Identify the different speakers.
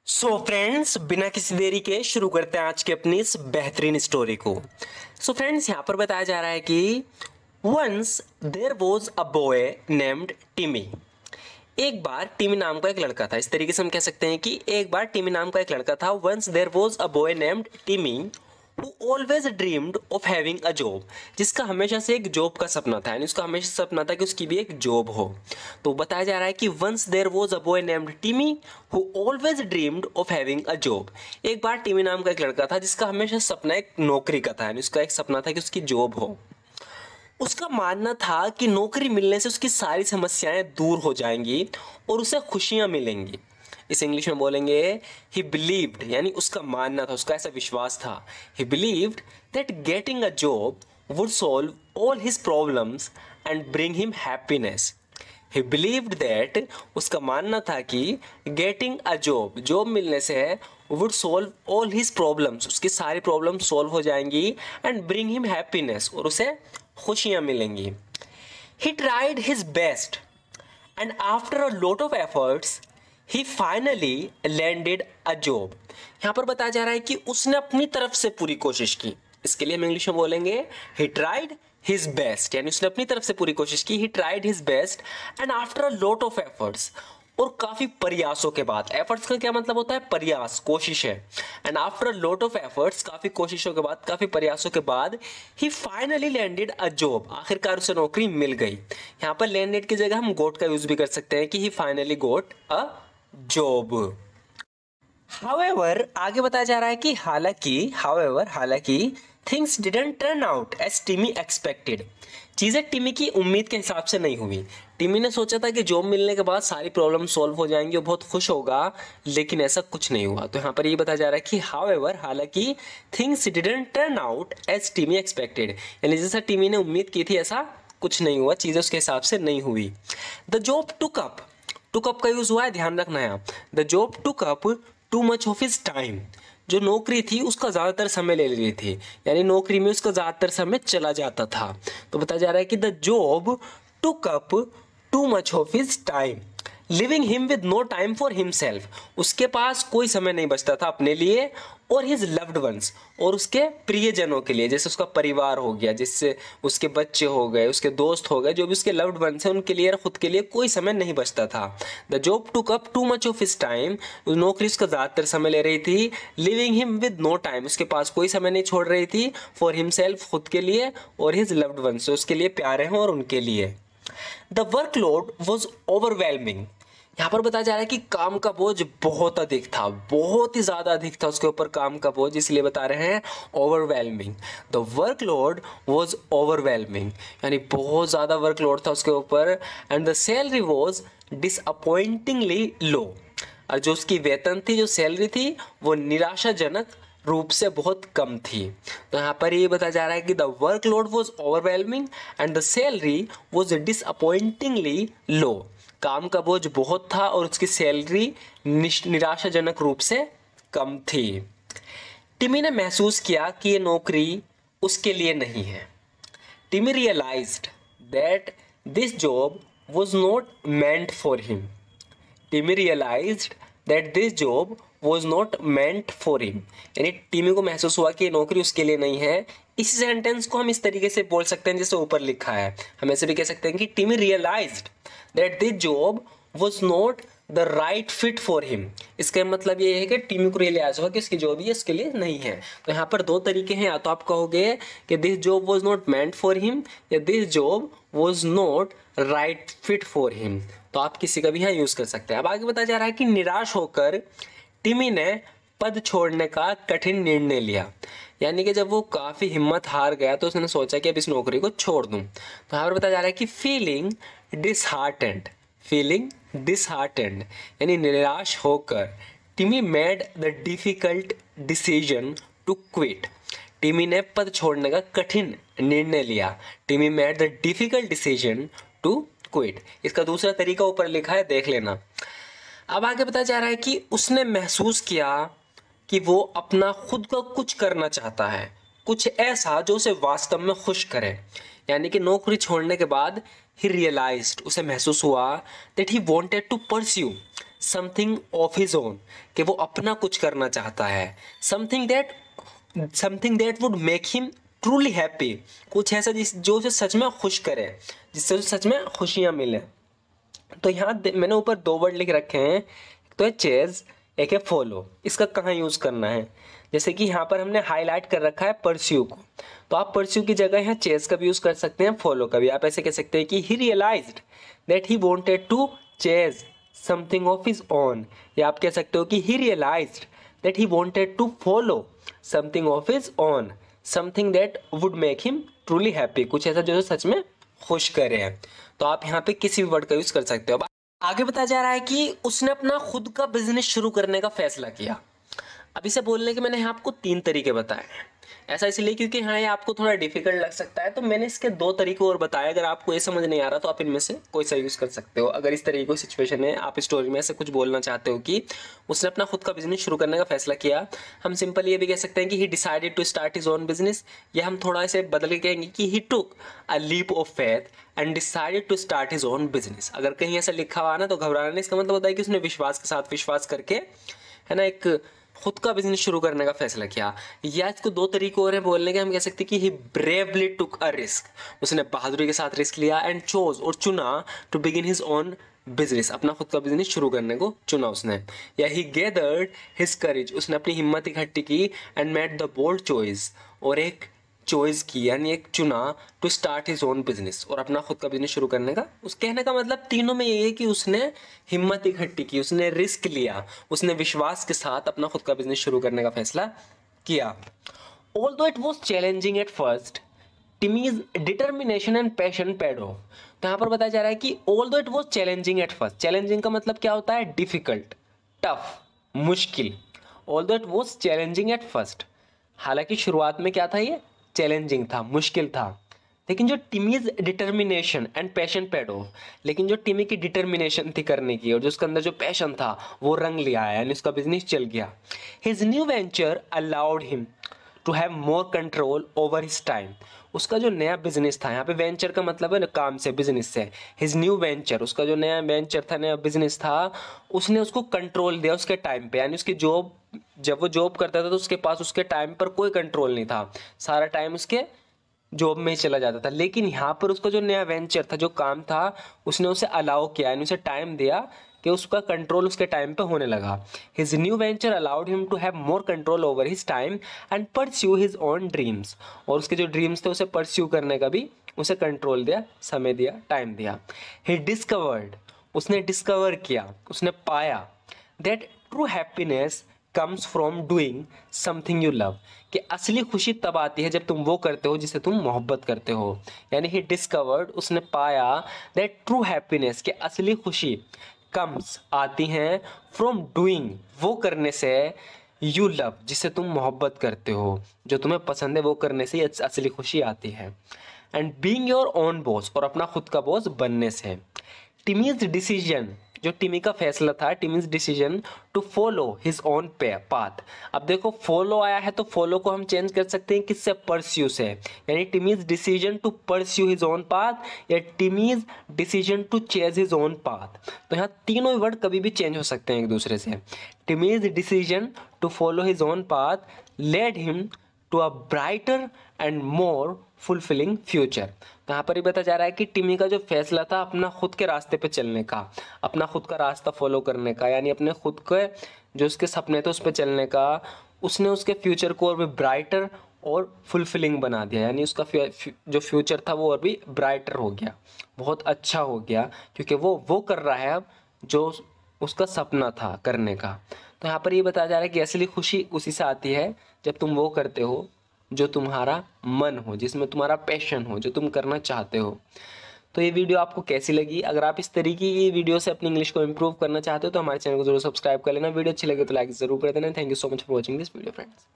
Speaker 1: Friends, बिना किसी देरी के शुरू करते हैं आज की अपनी इस बेहतरीन स्टोरी को। फ्रेंड्स, यहाँ पर बताया जा रहा है कि once there was a boy named Timmy. एक बार टिमी नाम का एक लड़का था। इस तरीके से हम कह सकते हैं कि एक बार टिमी नाम का एक लड़का था। Once there was a boy named Timmy who always dreamed of having a job, जिसका हमेशा से एक जॉब का सपना था, यानी उसका हमेशा सपना था कि उसकी भी एक जॉब हो। तो बताया जा रहा है कि once there was a boy named Timmy who always dreamed of having a job. एक बार टिमी नाम का एक लड़का था जिसका हमेशा सपना एक नौकरी का था, यानी उसका एक सपना था कि उसकी जॉब हो। उसका मानना था कि नौकरी मिलने से उसकी सारी समस्याएं दूर हो जाएंगी और उसे खुशियां मिलेंगी। इस इंग्लिश में बोलेंगे ही बिलीव्ड, यानी उसका मानना था, उसका ऐसा विश्वास था। ही believed that getting a job would solve all his problems and bring him happiness. He believed that, उसका मानना था कि गेटिंग अ जॉब मिलने से would solve all his problems, उसकी सारी प्रॉब्लम सॉल्व हो जाएंगी, एंड ब्रिंग हिम हैप्पीनेस, और उसे खुशियां मिलेंगी। He tried his best and after a lot of efforts he finally landed a job. यहाँ पर बताया जा रहा है कि उसने अपनी तरफ से पूरी कोशिश की। इसके लिए हम इंग्लिश में बोलेंगे ही ट्राइड हिज बेस्ट, यानी उसने अपनी तरफ से पूरी कोशिश की। He tried his best and after a lot of efforts, और काफी प्रयासों के बाद। एफर्ट्स का क्या मतलब होता है? प्रयास, कोशिश है। And after a lot of efforts, काफी कोशिशों के बाद, काफी प्रयासों के बाद, ही फाइनली लैंडेड अ जॉब, आखिरकार उसे नौकरी मिल गई। यहाँ पर लैंडेड की जगह हम गोट का यूज भी कर सकते हैं कि he finally got a job. However, आगे बताया जा रहा है कि हालांकि things didn't turn out as Timmy expected. चीजें टिमी की उम्मीद के हिसाब से नहीं हुई। टिमी ने सोचा था कि जॉब मिलने के बाद सारी प्रॉब्लम सॉल्व हो जाएंगी और बहुत खुश होगा, लेकिन ऐसा कुछ नहीं हुआ। तो यहाँ पर ये बताया जा रहा है कि हाउएवर, हालांकि things didn't turn out as Timmy expected, यानी जैसा टिमी ने उम्मीद की थी ऐसा कुछ नहीं हुआ, चीजें उसके हिसाब से नहीं हुई। द जॉब टुक अप का यूज हुआ है, ध्यान रखना है। The job took up too much of his time, जो नौकरी थी उसका ज्यादातर समय ले रही थी, यानी नौकरी में उसका ज्यादातर समय चला जाता था। तो बताया जा रहा है कि the job took up too much of his time, leaving him with no time for himself, उसके पास कोई समय नहीं बचता था अपने लिए, और हिज लव्ड वंस, और उसके प्रियजनों के लिए, जैसे उसका परिवार हो गया, जिससे उसके बच्चे हो गए, उसके दोस्त हो गए, जो भी उसके लव्ड वंस हैं, उनके लिए खुद के लिए कोई समय नहीं बचता था। The job took up too much of his time, नौकरी उसका ज्यादातर समय ले रही थी। Leaving him with no time, उसके पास कोई समय नहीं छोड़ रही थी। फॉर हिमसेल्फ, खुद के लिए, और हिज लव्ड वंस, उसके लिए प्यारे हैं और उनके लिए। द वर्कलोड वॉज ओवरवेलमिंग, यहाँ पर बताया जा रहा है कि काम का बोझ बहुत अधिक था, बहुत ही ज्यादा अधिक था उसके ऊपर काम का बोझ, इसलिए बता रहे हैं overwhelming. The workload was overwhelming, यानी बहुत ज्यादा वर्कलोड था उसके ऊपर। And the salary was disappointingly लो, और जो उसकी वेतन थी, जो सैलरी थी, वो निराशाजनक रूप से बहुत कम थी। तो यहाँ पर ये बताया जा रहा है कि the workload was overwhelming and the salary was disappointingly low, काम का बोझ बहुत था और उसकी सैलरी निराशाजनक रूप से कम थी। टिमी ने महसूस किया कि ये नौकरी उसके लिए नहीं है। Timmy realised that this job was not meant for him. Timmy realised that this job was not meant for him, यानी टिमी को महसूस हुआ कि ये नौकरी उसके लिए नहीं है। इस सेंटेंस को हम इस तरीके से बोल सकते हैं जैसे ऊपर लिखा है। हम ऐसे भी कह सकते हैं कि Timmy realised that this job was not the right fit for him. इसका मतलब ये है कि टिमी को रियलाइज हुआ कि इसकी जॉब ही इसके लिए नहीं है। तो यहाँ पर दो तरीके हैं, या तो आप कहोगे कि this job was not meant for him, या this job was not right fit for him. तो आप किसी का भी यहाँ यूज कर सकते हैं। अब आगे बताया जा रहा है कि निराश होकर टिमी ने पद छोड़ने का कठिन निर्णय लिया, यानी कि जब वो काफी हिम्मत हार गया तो उसने सोचा कि अब इस नौकरी को छोड़ दूं। तो यहाँ पर बताया जा रहा है कि फीलिंग डिसहार्टेंड, यानी निराश होकर, Timmy made the difficult decision to quit, Timmy ने पद छोड़ने का कठिन निर्णय लिया। Timmy made the difficult decision to quit, इसका दूसरा तरीका ऊपर लिखा है, देख लेना। अब आगे बताया जा रहा है कि उसने महसूस किया कि वो अपना खुद का कुछ करना चाहता है, कुछ ऐसा जो उसे वास्तव में खुश करे। यानी कि नौकरी छोड़ने के बाद ही रियलाइज्ड, उसे महसूस हुआ that he wanted to pursue something of his own, कि वो अपना कुछ करना चाहता है, something that would make him truly happy, कुछ ऐसा जो उसे सच में खुश करे, जिससे उसे सच में खुशियाँ मिले। तो यहाँ मैंने ऊपर 2 वर्ड लिख रखे हैं, एक तो है चेज, एक है फॉलो। इसका कहाँ यूज़ करना है, जैसे कि यहाँ पर हमने हाईलाइट कर रखा है परस्यू को, तो आप परस्यू की जगह यहाँ चेज का भी यूज़ कर सकते हैं, फॉलो का भी। आप ऐसे कह सकते हैं कि he realized that he wanted to chase something of his own, या आप कह सकते हो कि he realized that he wanted to follow something of his own, something that would make him truly happy, कुछ ऐसा जो सच में खुश करे हैं। तो आप यहाँ पे किसी भी वर्ड का यूज़ कर सकते हो। आगे बताया जा रहा है कि उसने अपना खुद का बिजनेस शुरू करने का फैसला किया। अब इसे बोलने के मैंने यहाँ आपको 3 तरीके बताए हैं। ऐसा इसलिए क्योंकि हाँ ये आपको थोड़ा डिफिकल्ट लग सकता है, तो मैंने इसके 2 तरीके और बताए। अगर आपको ये समझ नहीं आ रहा तो आप इनमें से कोई सा यूज़ कर सकते हो। अगर इस तरीके की सिचुएशन है, आप स्टोरी में ऐसे कुछ बोलना चाहते हो कि उसने अपना खुद का बिजनेस शुरू करने का फैसला किया, हम सिंपल ये भी कह सकते हैं कि he decided to start his own business, या हम थोड़ा इसे बदल के कहेंगे कि he took a leap of faith and decided to start his own business. अगर कहीं ऐसा लिखा हुआ ना तो घबराना नहीं, इसका मतलब होता है कि उसने विश्वास के साथ विश्वास करके, है ना, एक खुद का बिजनेस शुरू करने का फैसला किया। या इसको 2 तरीके और हैं बोलने के, हम कह सकते हैं कि ही ब्रेवली टुक अ रिस्क, उसने बहादुरी के साथ रिस्क लिया, एंड चोज और चुना to begin his own business, अपना खुद का बिजनेस शुरू करने को चुना उसने। या ही गैदर्ड हिज करेज, उसने अपनी हिम्मत इकट्ठी की, and made the bold choice, और एक चॉइस की यानी एक चुना, to start his own business, और अपना खुद का बिजनेस शुरू करने का। उस कहने का मतलब तीनों में ये है कि उसने हिम्मत इकट्ठी की, उसने रिस्क लिया, उसने विश्वास के साथ अपना खुद का बिजनेस शुरू करने का फैसला किया। Although it was challenging at first, Timmy's determination and passion paid off. तो यहाँ पर बताया जा रहा है कि although it was challenging at first, challenging का मतलब क्या होता है, डिफिकल्ट, टफ, मुश्किल। Although it was challenging at first, हालांकि शुरुआत में क्या था, ये चैलेंजिंग था, मुश्किल था, लेकिन जो Timmy's determination and passion paid off, लेकिन जो टिमी की डिटर्मिनेशन थी करने की और जो उसके अंदर जो पैशन था वो रंग लिया है, यानी उसका बिजनेस चल गया। His new venture allowed him to have more control over his time, उसका जो नया बिजनेस था, यहाँ पे वेंचर का मतलब है ना काम से, बिजनेस से। हिज न्यू वेंचर, उसका जो नया वेंचर था, नया बिजनेस था, उसने उसको कंट्रोल दिया उसके टाइम पे, यानी उसकी जॉब, जब वो जॉब करता था तो उसके पास उसके टाइम पर कोई कंट्रोल नहीं था, सारा टाइम उसके जॉब में ही चला जाता था। लेकिन यहाँ पर उसका जो नया वेंचर था, जो काम था, उसने उसे अलाउ किया, यानी उसे टाइम दिया कि उसका कंट्रोल उसके टाइम पे होने लगा। His new venture allowed him to have more control over his time and pursue his own dreams, और उसके जो ड्रीम्स थे उसे परस्यू करने का भी उसे कंट्रोल दिया, समय दिया, टाइम दिया। ही डिस्कवर्ड, उसने डिस्कवर किया, उसने पाया, that true happiness comes from doing something you love, कि असली खुशी तब आती है जब तुम वो करते हो जिसे तुम मोहब्बत करते हो। यानी ही डिस्कवर्ड, उसने पाया, दैट ट्रू हैप्पीनेस, कि असली खुशी कम्स आती हैं फ्रॉम डूइंग, वो करने से, यू लव, जिसे तुम मोहब्बत करते हो, जो तुम्हें पसंद है वो करने से असली खुशी आती है। And being your own boss, और अपना खुद का बॉस बनने से। टिमीज डिसीजन, जो टिमी का फैसला था, Timmy's decision to follow his own path. अब देखो फॉलो आया है तो फॉलो को हम चेंज कर सकते हैं किससे, परस्यू से, यानी Timmy's decision to pursue his own path या Timmy's decision to chase his own path. तो यहाँ तीनों वर्ड कभी भी चेंज हो सकते हैं एक दूसरे से। Timmy's decision to follow his own path led him to a brighter and more fulfilling future. तो यहाँ पर ही बताया जा रहा है कि टिमी का जो फैसला था अपना खुद के रास्ते पे चलने का, अपना खुद का रास्ता फॉलो करने का, यानी अपने खुद के जो उसके सपने थे उस पर चलने का, उसने उसके फ्यूचर को और भी ब्राइटर और फुलफिलिंग बना दिया, यानी उसका जो फ्यूचर था वो और भी ब्राइटर हो गया, बहुत अच्छा हो गया, क्योंकि वो कर रहा है अब जो उसका सपना था करने का। तो यहाँ पर ये बताया जा रहा है कि असली खुशी उसी से आती है जब तुम वो करते हो जो तुम्हारा मन हो, जिसमें तुम्हारा पैशन हो, जो तुम करना चाहते हो। तो ये वीडियो आपको कैसी लगी? अगर आप इस तरीके की वीडियो से अपनी इंग्लिश को इंप्रूव करना चाहते हो तो हमारे चैनल को जरूर सब्सक्राइब कर लेना। वीडियो अच्छी लगे तो लाइक जरूर कर देना। Thank you so much for watching this video friends.